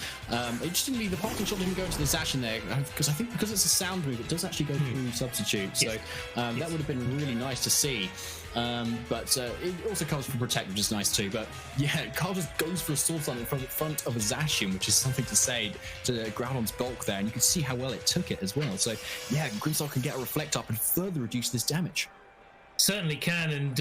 Interestingly, the Parting Shot didn't go into the Zacian there, because I think because it's a sound move, it does actually go through substitute. So that would have been really nice to see. But it also comes from Protect, which is nice too. But yeah, Carl just goes for a Sword Stance in front of a Zacian, which is something to say to Groudon's bulk there, and you can see how well it took it as well. So yeah, Grimmsnarl can get a Reflect up and further reduce this damage. Certainly can, and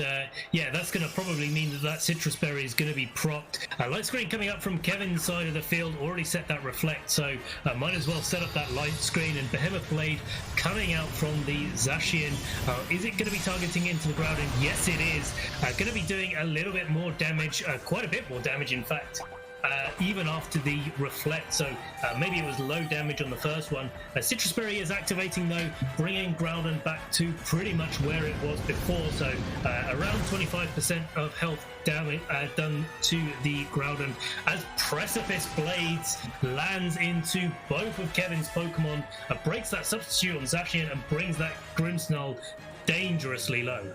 yeah, that's going to probably mean that Citrus Berry is going to be procced. Light Screen coming up from Kevin's side of the field, already set that Reflect, so might as well set up that Light Screen. And Behemoth Blade coming out from the Zacian. Is it going to be targeting into the Groudon? Yes, it is. Going to be doing a little bit more damage, quite a bit more damage, in fact. Even after the Reflect, so maybe it was low damage on the first one. Citrus Berry is activating though, bringing Groudon back to pretty much where it was before, so around 25% of health damage done to the Groudon as Precipice Blades lands into both of Kevin's Pokemon, breaks that substitute on Zacian and brings that Grimmsnarl dangerously low.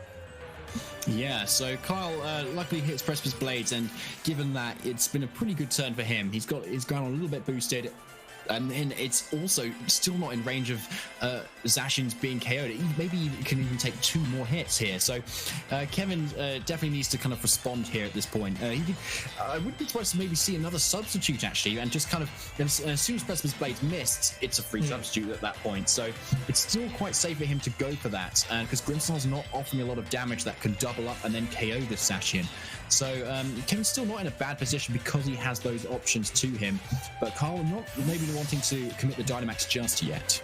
Yeah, so Kyle luckily hits Precipice Blades, and given that it's been a pretty good turn for him, he's got his Ground a little bit boosted. And then it's also still not in range of Zacian's being KO'd. Maybe he can even take 2 more hits here. So Kevin definitely needs to kind of respond here at this point. I wouldn't be surprised to maybe see another substitute, actually, and just kind of, as soon as Precipice Blades missed, it's a free substitute at that point. So it's still quite safe for him to go for that, because Grimmsnarl's not offering a lot of damage that can double up and then KO this Zacian. So Kevin's still not in a bad position because he has those options to him, but Kyle not maybe wanting to commit the Dynamax just yet.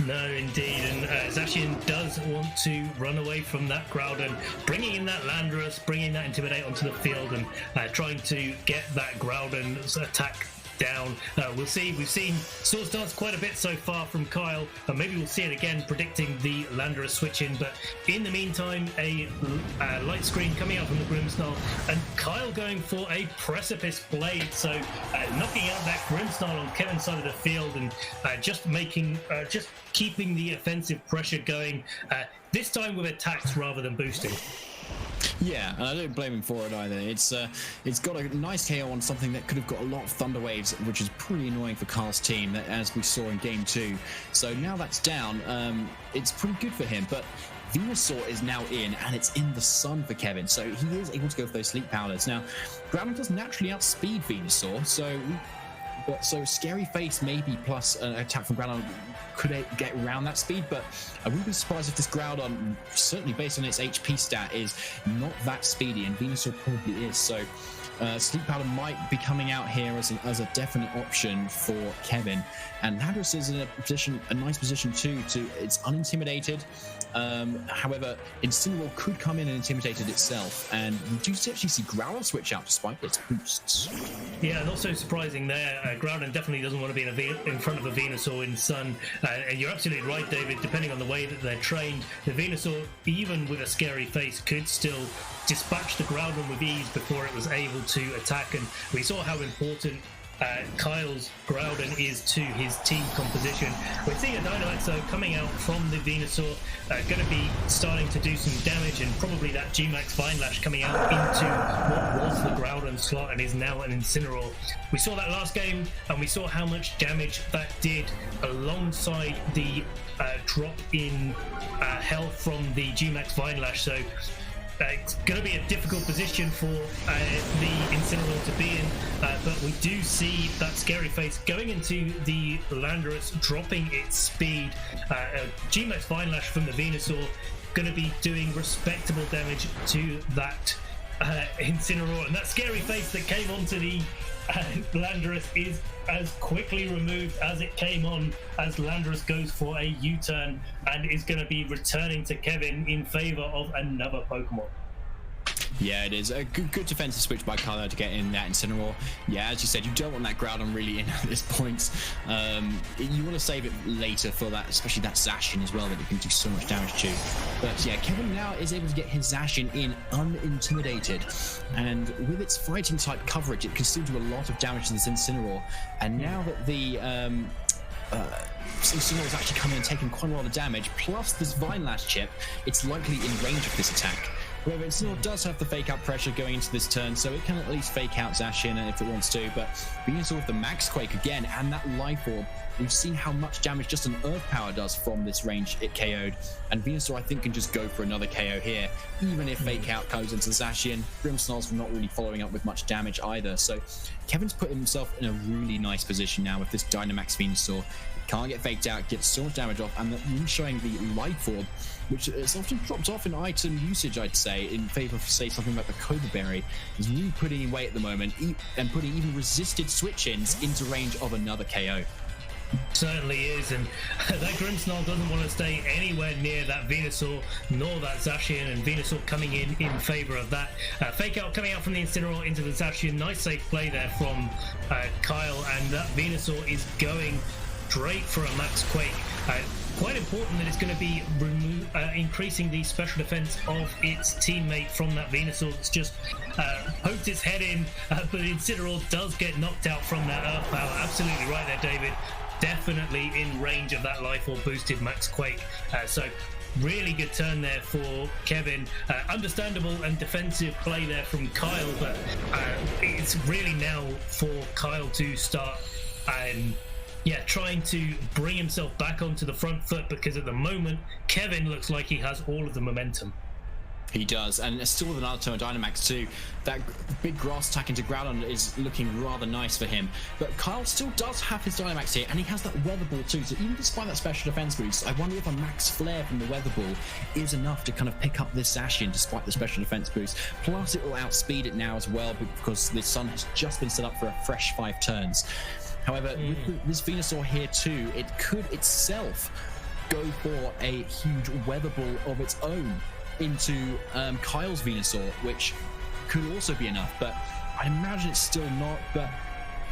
No, indeed, and Zacian does want to run away from that Groudon, bringing in that Landorus, bringing that Intimidate onto the field, and trying to get that Groudon's attack down. We'll see. We've seen Swords Dance quite a bit so far from Kyle, and maybe we'll see it again, predicting the Landorus switch in. But in the meantime, a light screen coming out from the Grimmsnarl, and Kyle going for a Precipice Blade, so knocking out that Grimmsnarl on Kevin's side of the field, and just keeping the offensive pressure going. This time with attacks rather than boosting. Yeah, and I don't blame him for it either. It's got a nice KO on something that could have got a lot of Thunder Waves, which is pretty annoying for Carl's team, as we saw in Game 2. So now that's down, it's pretty good for him, but Venusaur is now in, and it's in the sun for Kevin, so he is able to go for those Sleep Powders. Now, Groudon does naturally outspeed Venusaur, so Scary Face maybe plus an attack from Groudon could get around that speed, but I wouldn't be surprised if this Groudon, certainly based on its HP stat, is not that speedy, and Venusaur probably is. So Sleep Powder might be coming out here as a definite option for Kevin, and Landorus is in a nice position too. It's unintimidated. However, Incineroar could come in and intimidate it itself, and we do actually see Groudon switch out despite its boosts. Yeah, not so surprising there. Groudon definitely doesn't want to be in front of a Venusaur in Sun, and you're absolutely right, David. Depending on the way that they're trained, the Venusaur, even with a Scary Face, could still dispatch the Groudon with ease before it was able to attack, and we saw how important Kyle's Groudon is to his team composition. We're seeing a Dynamax though coming out from the Venusaur, going to be starting to do some damage, and probably that G-Max Vine Lash coming out into what was the Groudon slot and is now an Incineroar. We saw that last game, and we saw how much damage that did alongside the drop in health from the G-Max Vine Lash. So it's going to be a difficult position for the Incineroar to be in, but we do see that Scary Face going into the Landorus, dropping its speed. G-Max Vine Lash from the Venusaur going to be doing respectable damage to that Incineroar, and that Scary Face that came onto the Landorus is as quickly removed as it came on, as Landorus goes for a U-turn and is going to be returning to Kevin in favor of another Pokemon. Yeah, it is a good defensive switch by Kylo to get in that Incineroar. Yeah, as you said, you don't want that Groudon really in at this point. You want to save it later for that, especially that Zacian as well, that it can do so much damage to. But yeah, Kevin now is able to get his Zacian in unintimidated, and with its fighting type coverage, it can still do a lot of damage to this Incineroar. And now that the Incineroar is actually coming and taking quite a lot of damage, plus this Vine Lash chip, it's likely in range of this attack. However, Incineroar does have the fake out pressure going into this turn, so it can at least fake out Zacian if it wants to, but Venusaur with the Max Quake again, and that Life Orb, we've seen how much damage just an Earth Power does from this range it KO'd, and Venusaur I think can just go for another KO here, even if fake out goes into Zacian. Grimmsnarl's not really following up with much damage either, so Kevin's put himself in a really nice position now with this Dynamax Venusaur. Can't get faked out, gets so much damage off, and even showing the Life Orb, which is often dropped off in item usage, I'd say, in favor of, say, something like the Cobra Berry, is really putting weight at the moment, and putting even resisted switch-ins into range of another KO. Certainly is, and that Grimmsnarl doesn't want to stay anywhere near that Venusaur nor that Zacian, and Venusaur coming in favor of that. Fake out coming out from the Incineroar into the Zacian. Nice safe play there from Kyle, and that Venusaur is going straight for a Max Quake. Quite important that it's going to be increasing the special defense of its teammate from that Venusaur that's just poked its head in, but Incineroar does get knocked out from that Earth Power. Absolutely right there, David. Definitely in range of that Life Orb boosted Max Quake. So really good turn there for Kevin. Understandable and defensive play there from Kyle, but it's really now for Kyle to start Yeah, trying to bring himself back onto the front foot, because at the moment, Kevin looks like he has all of the momentum. He does, and still with another turn of Dynamax too. That big grass attack into Groudon is looking rather nice for him. But Kyle still does have his Dynamax here, and he has that Weather Ball too. So even despite that special defense boost, I wonder if a Max Flare from the Weather Ball is enough to kind of pick up this Zacian despite the special defense boost. Plus, it will outspeed it now as well, because the sun has just been set up for a fresh 5 turns. However, with this Venusaur here too, it could itself go for a huge Weather Ball of its own into Kyle's Venusaur, which could also be enough, but I imagine it's still not. But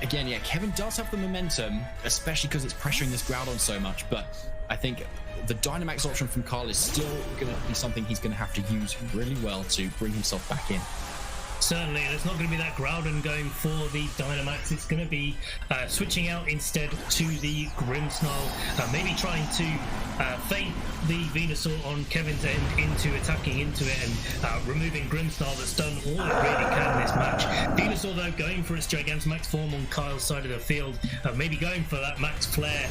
again, yeah, Kevin does have the momentum, especially because it's pressuring this Groudon so much, but I think the Dynamax option from Kyle is still going to be something he's going to have to use really well to bring himself back in. Certainly, and it's not going to be that Groudon going for the Dynamax. It's going to be switching out instead to the Grimmsnarl, maybe trying to feint the Venusaur on Kevin's end into attacking into it and removing Grimmsnarl, that's done all it really can in this match. Venusaur, though, going for its Gigantamax form on Kyle's side of the field, maybe going for that Max Flare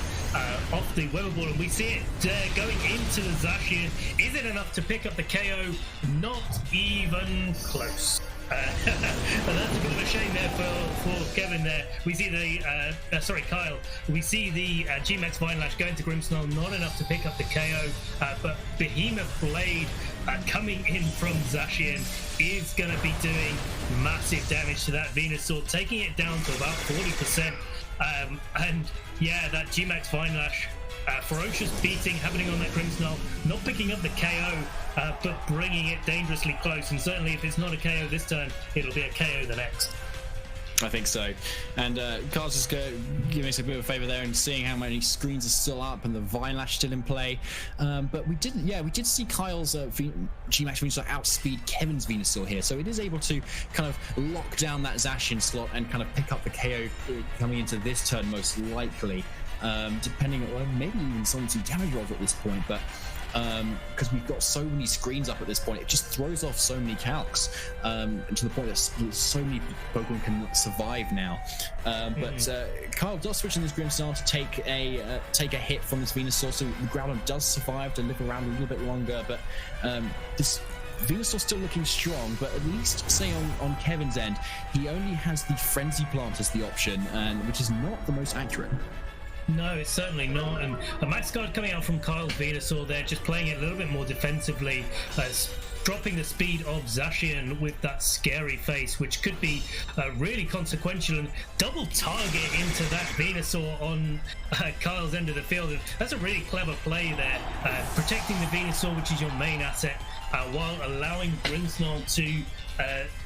off the Weather Ball, and we see it going into the Zacian. Is it enough to pick up the KO? Not even close. That's a bit of a shame there for Kevin there. We see the, Kyle, we see the G-Max Vine Lash going to Grimmsnarl, not enough to pick up the KO, but Behemoth Blade coming in from Zacian is going to be doing massive damage to that Venusaur, taking it down to about 40%. And yeah, that G-Max Vine Lash, ferocious beating happening on that Grimmsnarl, not picking up the KO, but bringing it dangerously close. And certainly if it's not a KO this turn, it'll be a KO the next. I think so. And Carl's just giving us a bit of a favor there and seeing how many screens are still up and the Vine Lash still in play. But we did see Kyle's G-Max Venusaur outspeed Kevin's Venusaur here. So it is able to kind of lock down that Zacian slot and kind of pick up the KO coming into this turn most likely. Depending on maybe even some damage rolls at this point, but because we've got so many screens up at this point, it just throws off so many calcs to the point that so many Pokemon can survive now. But Kyle does switch in this Grimmsnarl to take a hit from this Venusaur, so the Groudon does survive to live around a little bit longer. But this Venusaur's still looking strong, but at least say on Kevin's end, he only has the Frenzy Plant as the option, and which is not the most accurate. No, it's certainly not. And a Max Guard coming out from Kyle's Venusaur there, just playing it a little bit more defensively, dropping the speed of Zacian with that scary face, which could be really consequential, and double target into that Venusaur on Kyle's end of the field. And that's a really clever play there, protecting the Venusaur, which is your main asset, while allowing Grimmsnarl to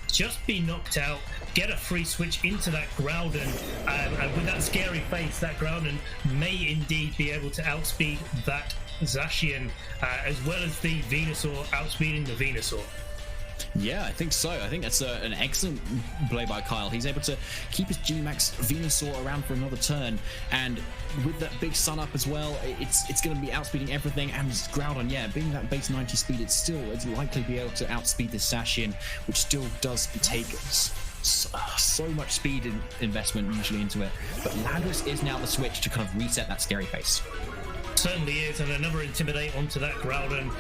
just be knocked out, get a free switch into that Groudon, and with that scary face, that Groudon may indeed be able to outspeed that Zacian, as well as the Venusaur outspeeding the Venusaur. Yeah, I think so. I think that's an excellent play by Kyle. He's able to keep his G-Max Venusaur around for another turn, and with that big sun up as well, it's going to be outspeeding everything. And Groudon, yeah, being that base 90 speed, it's likely be able to outspeed the Zacian, which still does take so much speed investment usually into it. But Landorus is now the switch to kind of reset that scary face. Certainly is, and another Intimidate onto that Groudon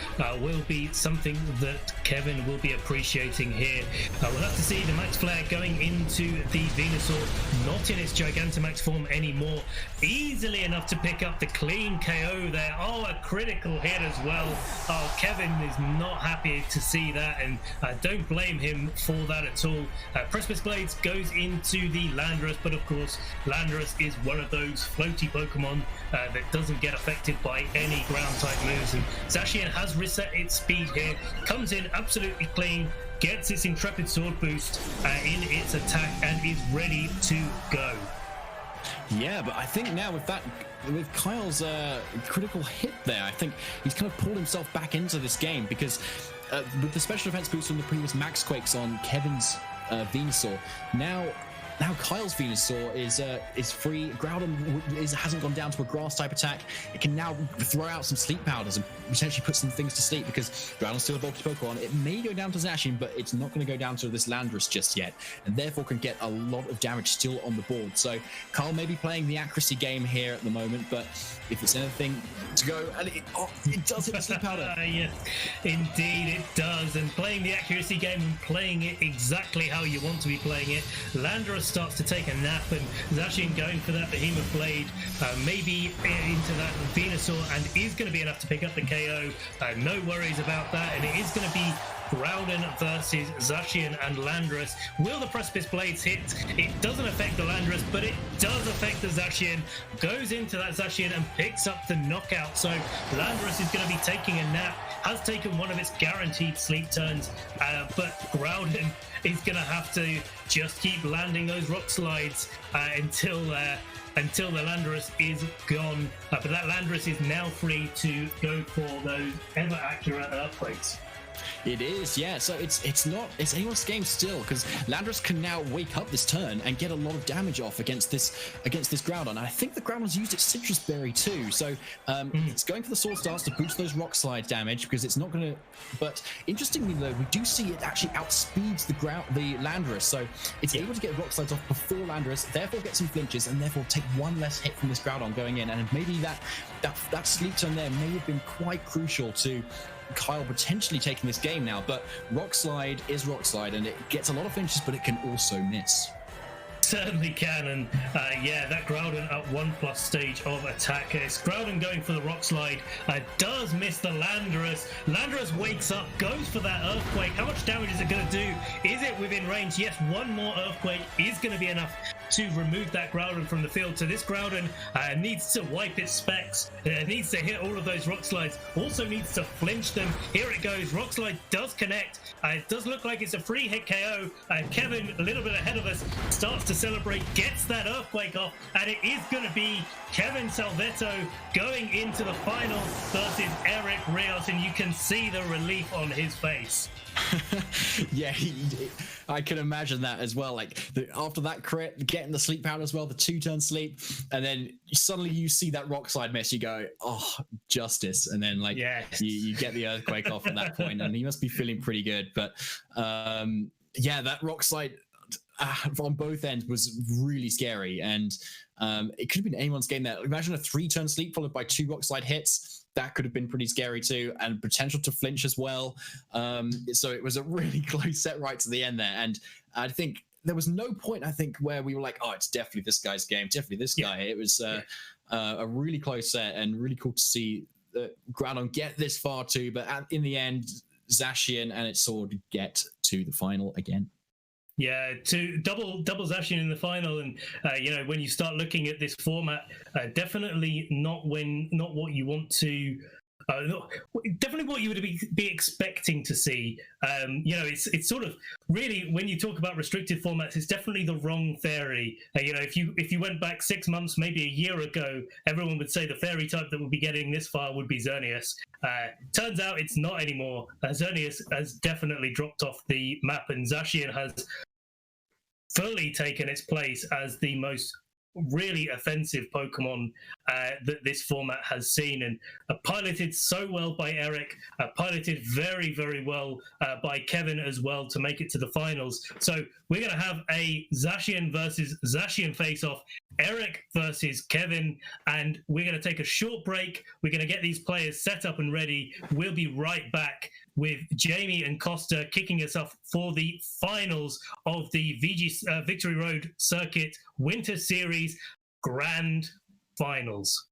will be something that Kevin will be appreciating here. We'll have to see the Max Flare going into the Venusaur, not in its Gigantamax form anymore. Easily enough to pick up the clean KO there. Oh, a critical hit as well. Oh, Kevin is not happy to see that, and don't blame him for that at all. Precipice Blades goes into the Landorus, but of course, Landorus is one of those floaty Pokemon that doesn't get affected by any ground type moves, and Zacian has reset its speed here, comes in absolutely clean, gets its Intrepid Sword boost in its attack, and is ready to go. Yeah, but I think now with Kyle's critical hit there, I think he's kind of pulled himself back into this game, because with the special defense boost from the previous Max Quakes on Kevin's Venusaur, now now Kyle's Venusaur is free. Groudon hasn't gone down to a grass type attack. It can now throw out some sleep powders and potentially put some things to sleep because Groudon's still a bulky Pokemon. It may go down to Zacian, but it's not going to go down to this Landorus just yet, and therefore can get a lot of damage still on the board. So Kyle may be playing the accuracy game here at the moment, but if it's anything to go, and it does hit the sleep powder. Yes, indeed it does. And playing the accuracy game and playing it exactly how you want to be playing it, Landorus starts to take a nap, and Zacian going for that Behemoth Blade, maybe into that Venusaur, and is going to be enough to pick up the KO. No worries about that, and it is going to be Groudon versus Zacian and Landorus. Will the Precipice Blades hit? It doesn't affect the Landorus, but it does affect the Zacian. Goes into that Zacian and picks up the knockout. So Landorus is going to be taking a nap, has taken one of its guaranteed sleep turns, but Groudon is going to have to just keep landing those rock slides until the Landorus is gone. But that Landorus is now free to go for those ever accurate earthquakes. It is, yeah. So it's anyone's game still, because Landorus can now wake up this turn and get a lot of damage off against this Groudon. And I think the Groudon's used its Citrus Berry too. So it's going for the Sword Stance to boost those Rock Slide damage because it's not going to. But interestingly though, we do see it actually outspeeds the Landorus. So it's able to get Rock Slides off before Landorus, therefore get some flinches, and therefore take one less hit from this Groudon going in. And maybe that sleep turn there may have been quite crucial to Kyle potentially taking this game now, but Rock Slide is Rock Slide, and it gets a lot of flinches, but it can also miss. Certainly can, and that Groudon at 1+ stage of attack. It's Groudon going for the Rock Slide, does miss the Landorus. Landorus wakes up, goes for that Earthquake. How much damage is it going to do? Is it within range? Yes, one more Earthquake is going to be enough to remove that Groudon from the field. So this Groudon needs to wipe its specs, needs to hit all of those Rock Slides, also needs to flinch them. Here it goes, Rock Slide does connect. It does look like it's a free hit KO. Kevin, a little bit ahead of us, starts to celebrate, gets that Earthquake off, and it is going to be Kevin Salvetto going into the final versus Eric Rios, and you can see the relief on his face. Yeah, I can imagine that as well. Like after that crit, getting the sleep powder as well, the 2-turn sleep, and then suddenly you see that Rock Slide miss, you go, oh, justice, and then you get the Earthquake off at that point, and he must be feeling pretty good. But that Rock Slide on both ends was really scary, and it could have been anyone's game there. Imagine a 3-turn sleep followed by 2 Rock Slide hits. That could have been pretty scary too, and potential to flinch as well. So it was a really close set right to the end there, and I think there was no point, where we were like, oh, it's definitely this guy's game, definitely this guy. It was a really close set, and really cool to see Groudon get this far too, but in the end, Zacian and its sword get to the final again. Yeah, to double Zacian in the final, and when you start looking at this format, definitely not what you want to. Definitely what you would be expecting to see. It's sort of really, when you talk about restricted formats, it's definitely the wrong fairy. If you went back 6 months, maybe a year ago, everyone would say the fairy type that would be getting this far would be Xerneas. Turns out it's not anymore. Xerneas has definitely dropped off the map, and Zacian has fully taken its place as the most really offensive Pokemon that this format has seen, and piloted so well by Eric, piloted very, very well by Kevin as well to make it to the finals. So we're going to have a Zacian versus Zacian face-off, Eric versus Kevin, and we're going to take a short break. We're going to get these players set up and ready. We'll be right back with Jamie and Costa kicking us off for the finals of the VGC Victory Road Circuit Winter Series Grand Finals.